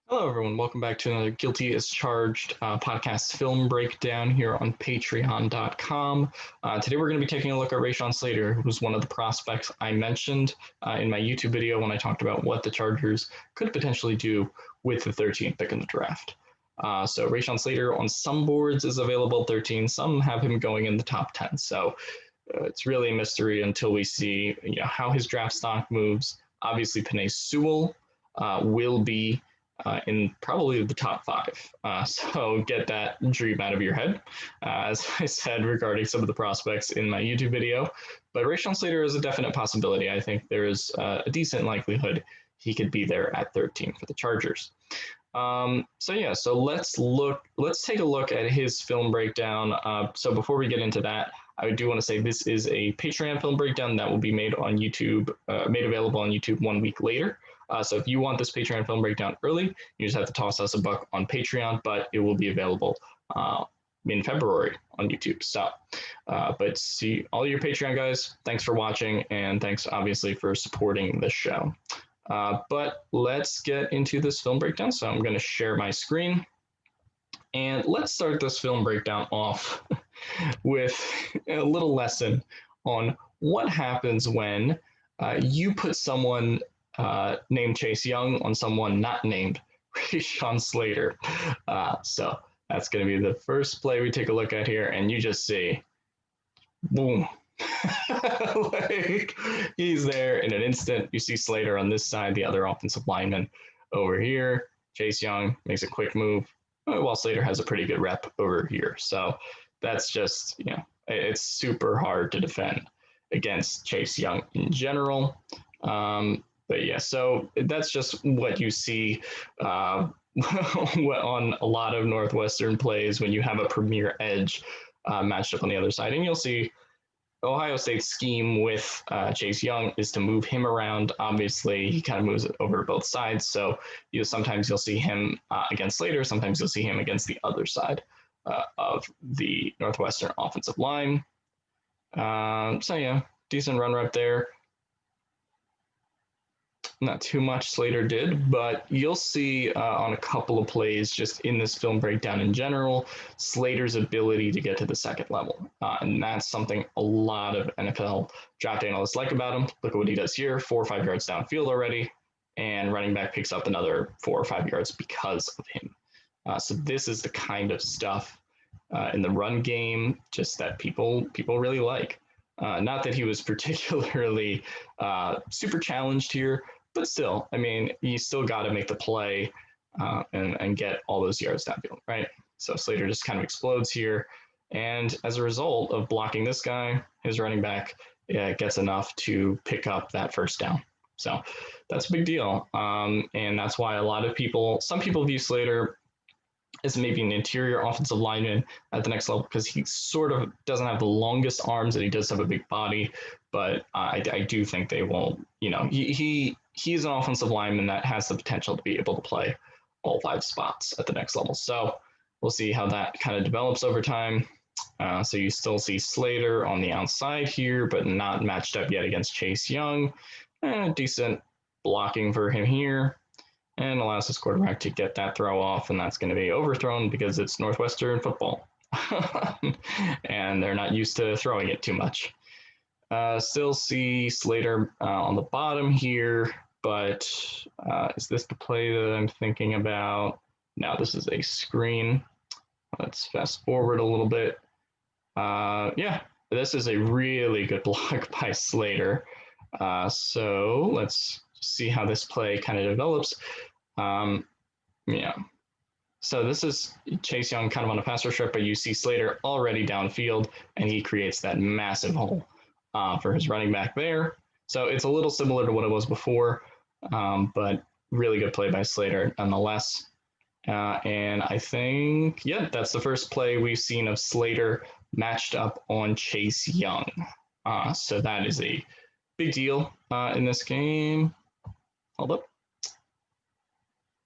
Hello, everyone. Welcome back to another Guilty as Charged podcast film breakdown here on patreon.com. Today, we're going to be taking a look at Rashawn Slater, who's one of the prospects I mentioned in my YouTube video when I talked about what the Chargers could potentially do with the 13th pick in the draft. So Rashawn Slater on some boards is available at 13. Some have him going in the top 10. So it's really a mystery until we see how his draft stock moves. Obviously, Penei Sewell will be in probably the top 5. So get that dream out of your head, as I said regarding some of the prospects in my YouTube video. But Rashawn Slater is a definite possibility. I think there is a decent likelihood he could be there at 13 for the Chargers. So let's take a look at his film breakdown. So before we get into that, I do want to say this is a Patreon film breakdown that will be made on YouTube, made available on YouTube 1 week later. So if you want this Patreon film breakdown early, you just have to toss us a buck on Patreon, but it will be available in February on YouTube. So, but see all your Patreon guys, thanks for watching, and thanks obviously for supporting the show. But let's get into this film breakdown. So I'm going to share my screen, and let's start this film breakdown off with a little lesson on what happens when you put someone named Chase Young on someone not named Rashawn Slater. So that's going to be the first play we take a look at here, and you just see, boom. Like, he's there in an instant. You see Slater on this side, the other offensive lineman over here. Chase Young makes a quick move, while Slater has a pretty good rep over here. So that's just, it's super hard to defend against Chase Young in general. But yeah, so that's just what you see on a lot of Northwestern plays when you have a premier edge matched up on the other side. And you'll see Ohio State's scheme with Chase Young is to move him around. Obviously, he kind of moves it over both sides. So sometimes you'll see him against Slater. Sometimes you'll see him against the other side of the Northwestern offensive line. So yeah, decent run rep there. Not too much Slater did, but you'll see on a couple of plays just in this film breakdown in general, Slater's ability to get to the second level. And that's something a lot of NFL draft analysts like about him. Look at what he does here, 4 or 5 yards downfield already, and running back picks up another 4 or 5 yards because of him. So this is the kind of stuff in the run game just that people really like. Not that he was particularly super challenged here, but still, I mean, you still got to make the play and get all those yards downfield, right? So Slater just kind of explodes here. And as a result of blocking this guy, his running back gets enough to pick up that first down. So that's a big deal. And that's why some people view Slater as maybe an interior offensive lineman at the next level, because he sort of doesn't have the longest arms and he does have a big body. But I do think they won't, he's an offensive lineman that has the potential to be able to play all 5 spots at the next level. So we'll see how that kind of develops over time. So you still see Slater on the outside here, but not matched up yet against Chase Young. Decent blocking for him here, and allows his quarterback to get that throw off, and that's going to be overthrown because it's Northwestern football. And they're not used to throwing it too much. Still see Slater on the bottom here, but is this the play that I'm thinking about? No, this is a screen. Let's fast forward a little bit. Yeah, this is a really good block by Slater. So let's see how this play kind of develops. Yeah. So this is Chase Young kind of on a pass rush, but you see Slater already downfield, and he creates that massive hole for his running back there. So it's a little similar to what it was before, but really good play by Slater nonetheless. And I think, that's the first play we've seen of Slater matched up on Chase Young. So that is a big deal in this game. Hold up.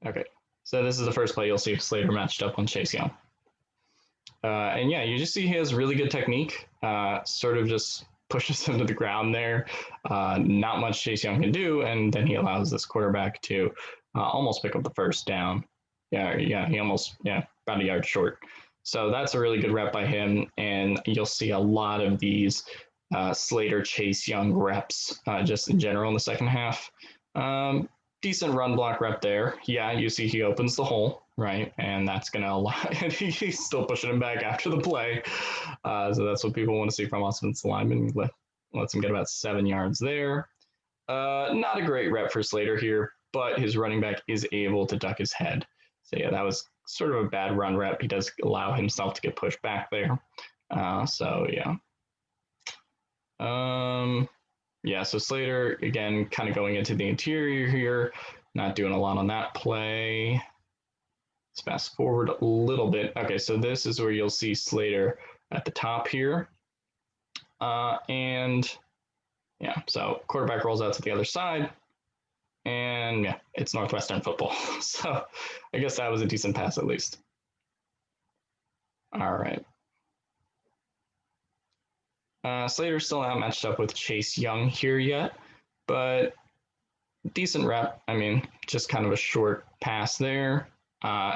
Okay, so this is the first play you'll see Slater matched up on Chase Young. And yeah, you just see he has really good technique, sort of just pushes him to the ground there. Not much Chase Young can do, and then he allows this quarterback to almost pick up the first down. He almost, about a yard short. So that's a really good rep by him. And you'll see a lot of these Slater, Chase Young reps just in general in the second half. Decent run block rep there. Yeah, you see he opens the hole, right? And that's going to allow, and he's still pushing him back after the play. So that's what people want to see from offensive linemen. Lets him get about 7 yards there. Not a great rep for Slater here, but his running back is able to duck his head. So yeah, that was sort of a bad run rep. He does allow himself to get pushed back there. So yeah. So Slater, again, kind of going into the interior here, not doing a lot on that play. Let's fast forward a little bit. Okay, so this is where you'll see Slater at the top here. So quarterback rolls out to the other side. And yeah, it's Northwestern football. So I guess that was a decent pass at least. All right. Slater's still not matched up with Chase Young here yet, but decent rep. I mean, just kind of a short pass there.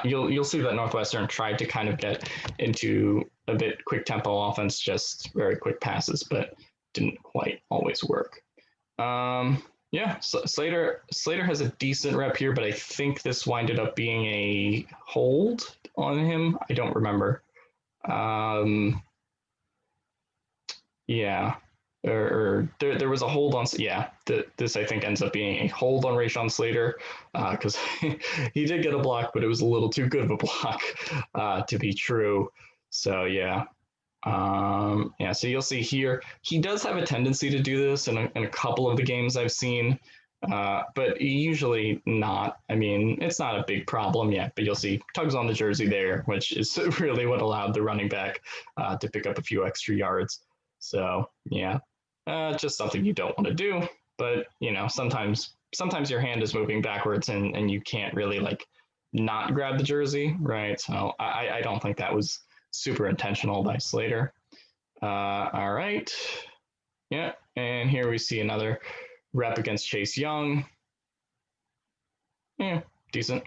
You'll see that Northwestern tried to kind of get into a bit quick tempo offense, just very quick passes, but didn't quite always work. Slater has a decent rep here, but I think this winded up being a hold on him. I don't remember. There was a hold on. This I think ends up being a hold on Rashawn Slater because he did get a block, but it was a little too good of a block to be true. So yeah. So you'll see here, he does have a tendency to do this in a couple of the games I've seen, but usually not. I mean, it's not a big problem yet, but you'll see tugs on the jersey there, which is really what allowed the running back to pick up a few extra yards. So yeah, just something you don't want to do, but sometimes your hand is moving backwards and you can't really not grab the jersey, right? So I don't think that was super intentional by Slater. All right. Yeah, and here we see another rep against Chase Young. Yeah, decent.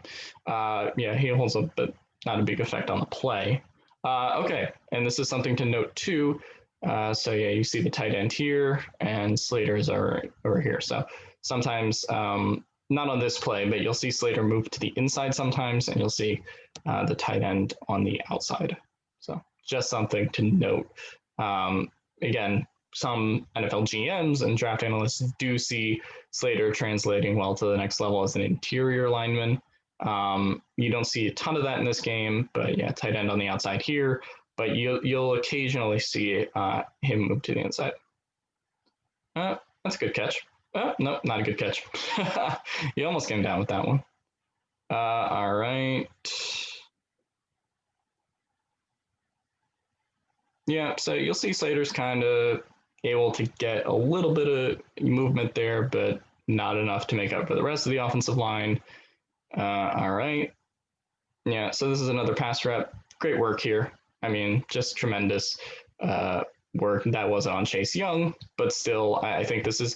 He holds up, but not a big effect on the play. Okay, and this is something to note too. You see the tight end here, and Slater is over here. So sometimes, not on this play, but you'll see Slater move to the inside sometimes, and you'll see the tight end on the outside. So just something to note. Again, some NFL GMs and draft analysts do see Slater translating well to the next level as an interior lineman. You don't see a ton of that in this game, but yeah, tight end on the outside here. But you'll occasionally see him move to the inside. That's a good catch. No, not a good catch. You almost came down with that one. All right. Yeah, so you'll see Slater's kind of able to get a little bit of movement there, but not enough to make up for the rest of the offensive line. All right. Yeah, so this is another pass rep. Great work here. I mean, just tremendous work. That wasn't on Chase Young, but still, I think this is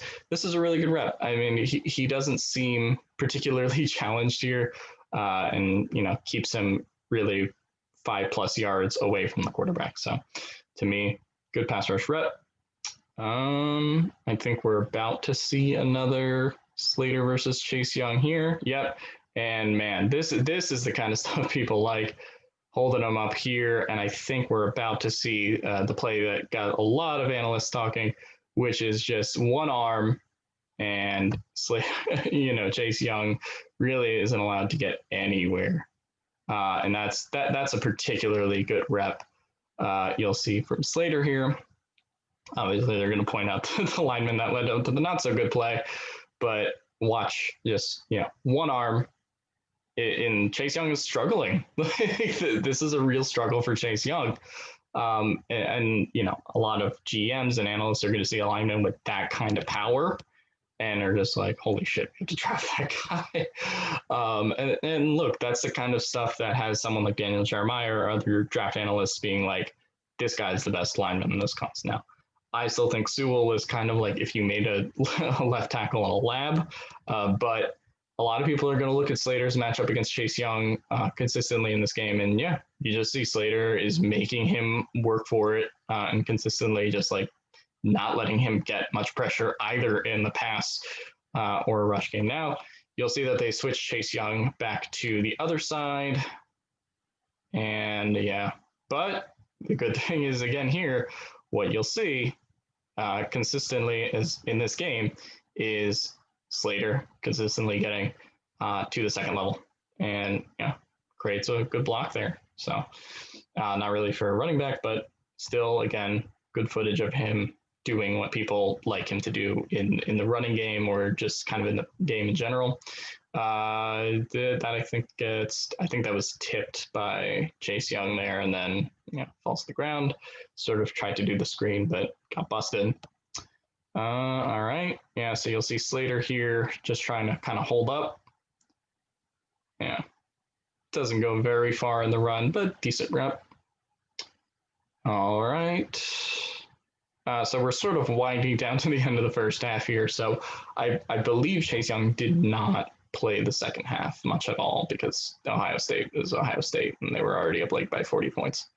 a really good rep. I mean, he doesn't seem particularly challenged here, and keeps him really 5+ yards away from the quarterback. So, to me, good pass rush rep. I think we're about to see another Slater versus Chase Young here. Yep. And man, this is the kind of stuff people like, holding them up here. And I think we're about to see the play that got a lot of analysts talking, which is just one arm and Chase Young really isn't allowed to get anywhere. And that's a particularly good rep you'll see from Slater here. Obviously, they're going to point out the lineman that led up to the not so good play, but watch just one arm. And Chase Young is struggling. This is a real struggle for Chase Young. And a lot of GMs and analysts are going to see a lineman with that kind of power and are just like, holy shit, we have to draft that guy. And look, that's the kind of stuff that has someone like Daniel Jeremiah or other draft analysts being like, this guy's the best lineman in this class. Now, I still think Sewell is kind of like if you made a left tackle in a lab, but a lot of people are going to look at Slater's matchup against Chase Young consistently in this game. And yeah, you just see Slater is making him work for it and consistently just like not letting him get much pressure either in the pass or rush game. Now, you'll see that they switch Chase Young back to the other side. And yeah, but the good thing is, again, here, what you'll see consistently is in this game is Slater consistently getting to the second level and yeah, creates a good block there. So not really for a running back, but still, again, good footage of him doing what people like him to do in the running game or just kind of in the game in general. That I think that was tipped by Chase Young there, and then falls to the ground. Sort of tried to do the screen, but got busted. All right, yeah. So you'll see Slater here just trying to kind of hold up. Yeah, doesn't go very far in the run, but decent rep. All right. So we're sort of winding down to the end of the first half here. So I believe Chase Young did not play the second half much at all because Ohio State is Ohio State and they were already up like by 40 points.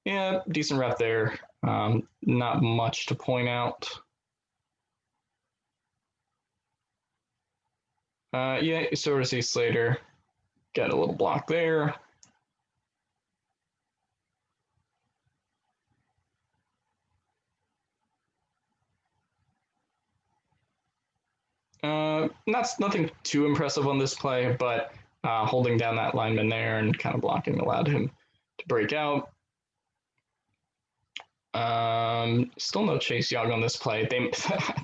Yeah, decent rep there. Not much to point out. Yeah, you sort of see Slater get a little block there. Nothing too impressive on this play, but holding down that lineman there and kind of blocking allowed him to break out. Still no Chase Young on this play.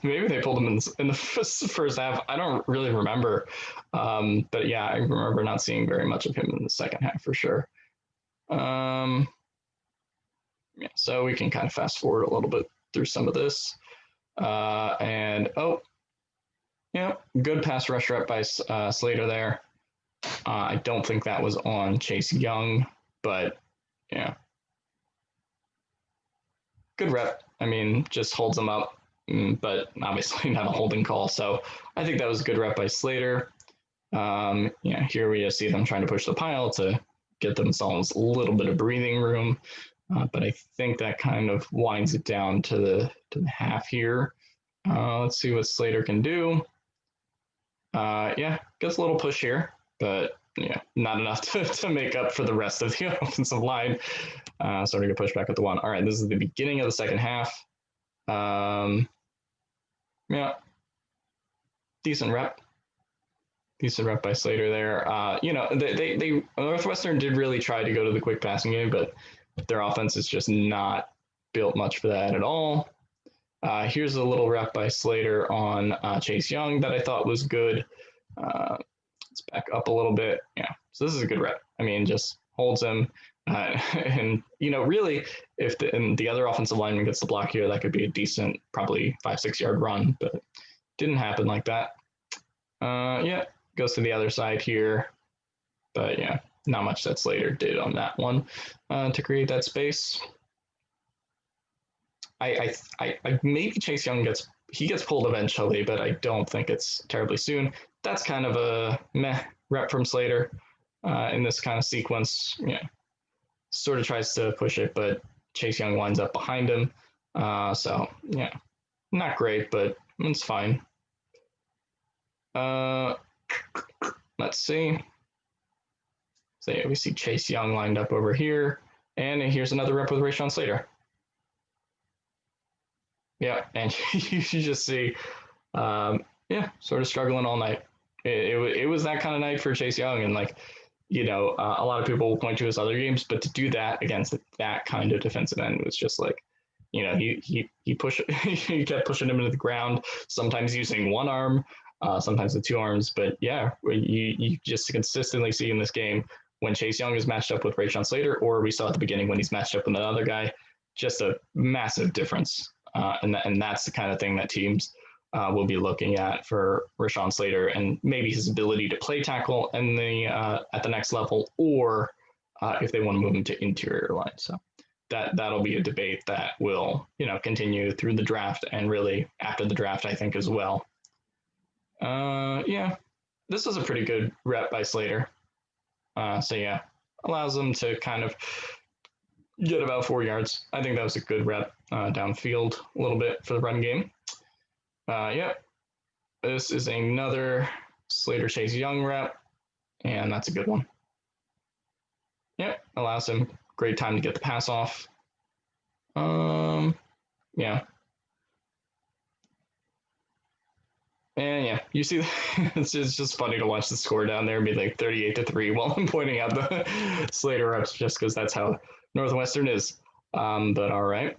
Maybe they pulled him in the first half. I don't really remember, but yeah, I remember not seeing very much of him in the second half for sure. Yeah, so we can kind of fast forward a little bit through some of this, and yeah, good pass rush rep by Slater there. I don't think that was on Chase Young, but yeah. Good rep. I mean, just holds them up, but obviously not a holding call. So I think that was a good rep by Slater. Yeah, here we see them trying to push the pile to get themselves a little bit of breathing room. But I think that kind of winds it down to the half here. Let's see what Slater can do. Yeah, gets a little push here, but yeah, not enough to make up for the rest of the offensive line. Starting to push back at the one. All right, this is the beginning of the second half. Yeah, decent rep by Slater there. They Northwestern did really try to go to the quick passing game, but their offense is just not built much for that at all. Here's a little rep by Slater on Chase Young that I thought was good. Let's back up a little bit. Yeah, so this is a good rep. I mean, just holds him. And really, if the other offensive lineman gets the block here, that could be a decent, probably 5-6 yard run, but didn't happen like that. Yeah, goes to the other side here, but yeah, not much that Slater did on that one to create that space. I maybe Chase Young gets pulled eventually, but I don't think it's terribly soon. That's kind of a meh rep from Slater in this kind of sequence. Yeah. Sort of tries to push it, but Chase Young winds up behind him. So yeah, not great, but it's fine. Let's see. So yeah, we see Chase Young lined up over here, and here's another rep with Rashawn Slater. Yeah, and you just see, yeah, sort of struggling all night. It was that kind of night for Chase Young, and like, a lot of people will point to his other games, but to do that against that kind of defensive end was just like, he kept pushing him into the ground, sometimes using one arm, sometimes with two arms. But yeah, you just consistently see in this game when Chase Young is matched up with Rashawn Slater, or we saw at the beginning when he's matched up with another guy, just a massive difference. And that's the kind of thing that teams will be looking at for Rashawn Slater and maybe his ability to play tackle in at the next level, or if they want to move him to interior line. So that'll be a debate that will continue through the draft and really after the draft, I think, as well. Yeah, this was a pretty good rep by Slater. So yeah, allows him to kind of get about 4 yards. I think that was a good rep downfield a little bit for the run game. Yep, this is another Slater Chase Young rep, and that's a good one. Yep, allows him great time to get the pass off. Yeah. And yeah, you see, it's just funny to watch the score down there be like 38-3 while I'm pointing out the Slater reps just because that's how Northwestern is. But all right.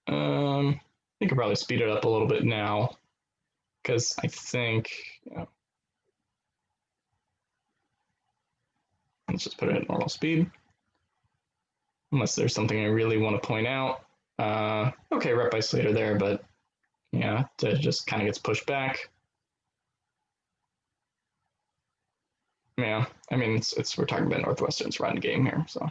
I could probably speed it up a little bit now because I think, let's just put it at normal speed. Unless there's something I really want to point out. Okay, rep by Slater there, but yeah, it just kind of gets pushed back. Yeah, I mean, it's we're talking about Northwestern's run game here, so.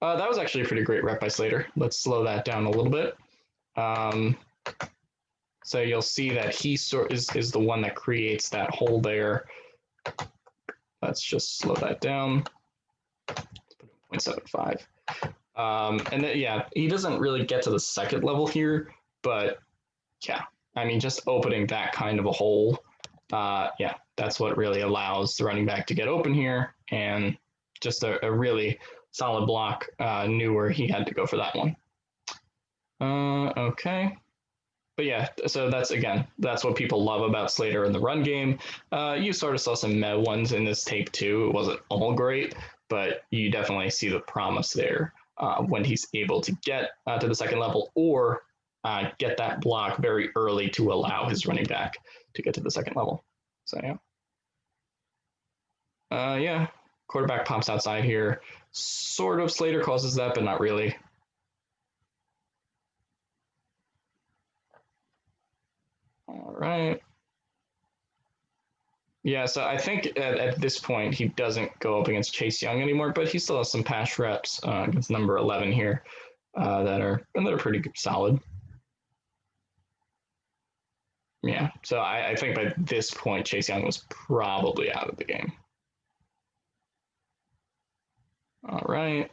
That was actually a pretty great rep by Slater. Let's slow that down a little bit. So you'll see that he is the one that creates that hole there. Let's just slow that down. Let's put it 0.75. And then, yeah, he doesn't really get to the second level here, but yeah, I mean, just opening that kind of a hole, yeah, that's what really allows the running back to get open here, and just a really solid block. Knew where he had to go for that one. Okay. But yeah, so that's what people love about Slater in the run game. You sort of saw some meh ones in this tape too. It wasn't all great, but you definitely see the promise there when he's able to get to the second level or get that block very early to allow his running back to get to the second level. So yeah. Yeah, quarterback pops outside here. Sort of Slater causes that, but not really. All right. Yeah, so I think at this point he doesn't go up against Chase Young anymore, but he still has some pass reps against number 11 here that are pretty solid. Yeah, so I think by this point Chase Young was probably out of the game. All right.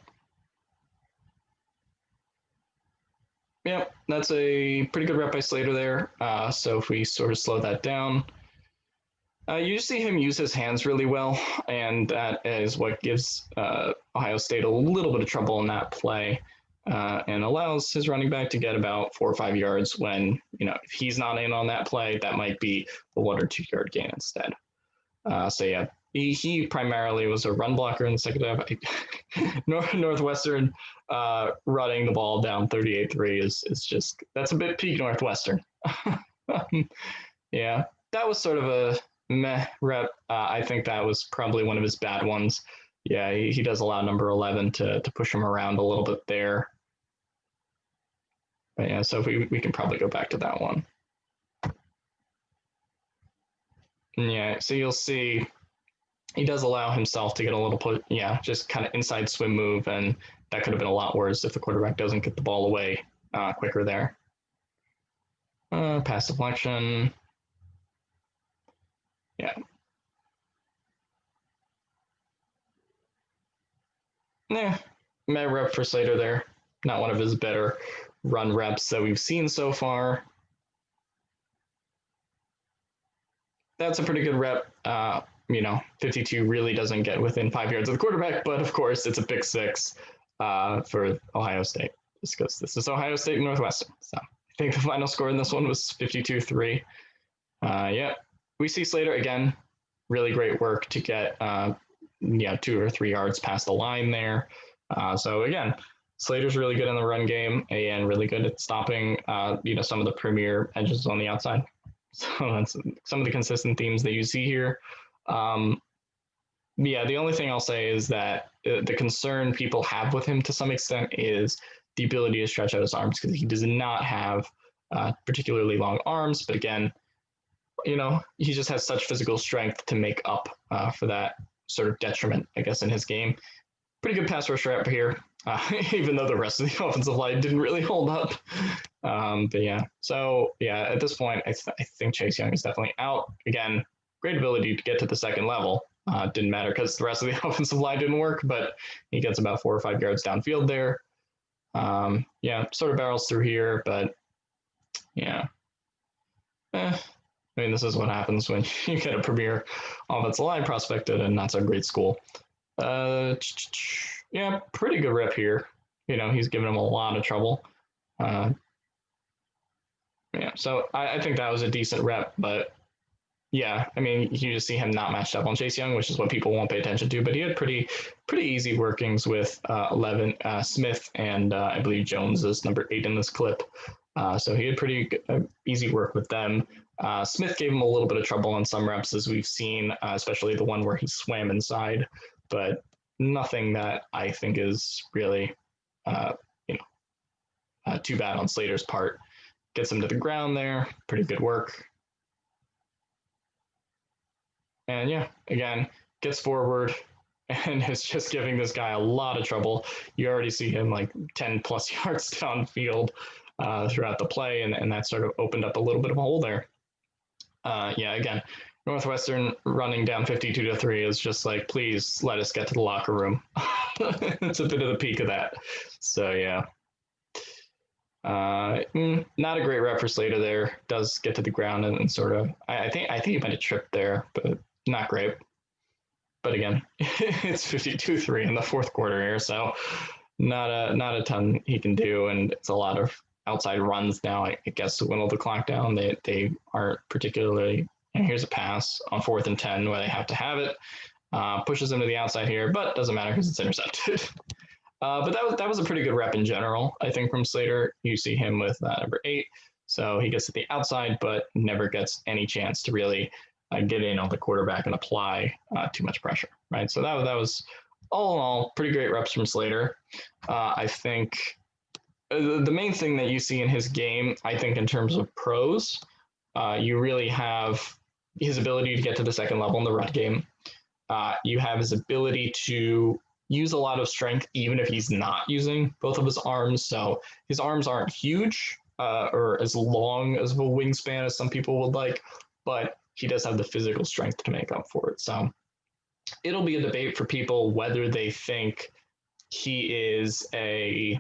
Yep, that's a pretty good rep by Slater there. So if we sort of slow that down, you see him use his hands really well, and that is what gives Ohio State a little bit of trouble in that play, and allows his running back to get about 4 or 5 yards when, if he's not in on that play, that might be a 1 or 2 yard gain instead. So yeah, he primarily was a run blocker in the second half. Northwestern running the ball down 38-3 is just, that's a bit peak Northwestern. Yeah, that was sort of a meh rep. I think that was probably one of his bad ones. Yeah, he does allow number 11 to push him around a little bit there. But yeah, so we can probably go back to that one. Yeah, so you'll see he does allow himself to get a little just kind of inside swim move, and that could have been a lot worse if the quarterback doesn't get the ball away quicker there. Pass deflection. Yeah. Yeah, meh rep for Slater there. Not one of his better run reps that we've seen so far. That's a pretty good rep. 52 really doesn't get within 5 yards of the quarterback, but of course it's a pick six for Ohio State, just because this is Ohio State and Northwestern. So I think the final score in this one was 52-3. Yeah, we see Slater again, really great work to get 2 or 3 yards past the line there. So again, Slater's really good in the run game and really good at stopping some of the premier edges on the outside. So that's some of the consistent themes that you see here. Yeah, the only thing I'll say is that the concern people have with him to some extent is the ability to stretch out his arms, because he does not have particularly long arms. But again, he just has such physical strength to make up for that sort of detriment, I guess, in his game. Pretty good pass rush rep here. even though the rest of the offensive line didn't really hold up. But yeah, so yeah, at this point, I think Chase Young is definitely out. Again, great ability to get to the second level. Didn't matter because the rest of the offensive line didn't work, but he gets about 4 or 5 yards downfield there. Yeah, sort of barrels through here, but yeah. I mean, this is what happens when you get a premier offensive line prospect at a not so great school. Yeah, pretty good rep here. You know, he's giving him a lot of trouble. Uh, yeah, so I think that was a decent rep, but yeah, I mean, you just see him not matched up on Chase Young, which is what people won't pay attention to. But he had pretty easy workings with 11 Smith and I believe Jones is number 8 in this clip. So he had pretty easy work with them. Smith gave him a little bit of trouble on some reps, as we've seen, especially the one where he swam inside, but nothing that I think is really, uh, you know, too bad on Slater's part. Gets him to the ground there. Pretty good work. And yeah, again, gets forward and is just giving this guy a lot of trouble. You already see him like 10 plus yards downfield throughout the play, and that sort of opened up a little bit of a hole there. Yeah, again, Northwestern running down 52-3 is just like, please let us get to the locker room. It's a bit of the peak of that. So yeah. Not a great rep for Slater there. Does get to the ground and sort of, I think he might have tripped there, but not great. But again, it's 52-3 in the fourth quarter here, so not a ton he can do, and it's a lot of outside runs now, I guess, to whittle the clock down. They aren't particularly. And here's a pass on 4th and 10 where they have to have it. Pushes him to the outside here, but doesn't matter because it's intercepted. But that was a pretty good rep in general, I think, from Slater. You see him with number 8, so he gets to the outside, but never gets any chance to really get in on the quarterback and apply too much pressure, right? So that was all in all pretty great reps from Slater. I think the main thing that you see in his game, I think, in terms of pros, you really have his ability to get to the second level in the run game. You have his ability to use a lot of strength, even if he's not using both of his arms. So his arms aren't huge or as long as a wingspan as some people would like, but he does have the physical strength to make up for it. So it'll be a debate for people whether they think he is a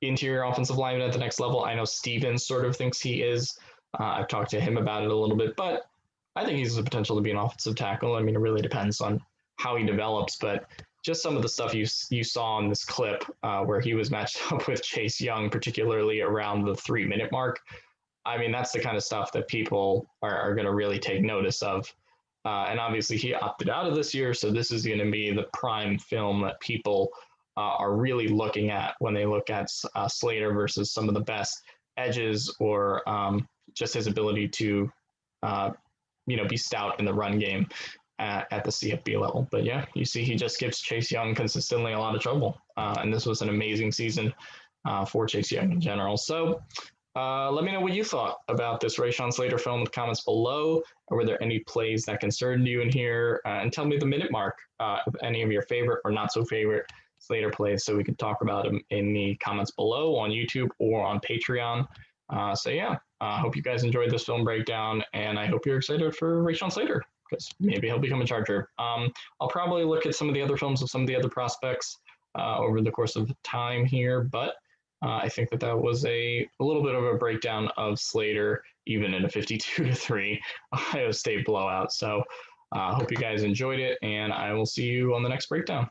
interior offensive lineman at the next level. I know Stevens sort of thinks he is. I've talked to him about it a little bit, but I think he's the potential to be an offensive tackle. I mean, it really depends on how he develops, but just some of the stuff you saw in this clip where he was matched up with Chase Young, particularly around the 3-minute mark. I mean, that's the kind of stuff that people are going to really take notice of. And obviously, he opted out of this year, so this is going to be the prime film that people are really looking at when they look at Slater versus some of the best edges or just his ability to, be stout in the run game at the CFB level. But yeah, you see he just gives Chase Young consistently a lot of trouble. And this was an amazing season for Chase Young in general. So let me know what you thought about this Rashawn Slater film in the comments below. Or were there any plays that concerned you in here? And tell me the minute mark of any of your favorite or not so favorite Slater plays so we can talk about them in the comments below on YouTube or on Patreon. So yeah, I hope you guys enjoyed this film breakdown, and I hope you're excited for Rashawn Slater because maybe he'll become a Charger. I'll probably look at some of the other films of some of the other prospects over the course of time here, but I think that was a little bit of a breakdown of Slater, even in a 52-3 Ohio State blowout. So I hope you guys enjoyed it, and I will see you on the next breakdown.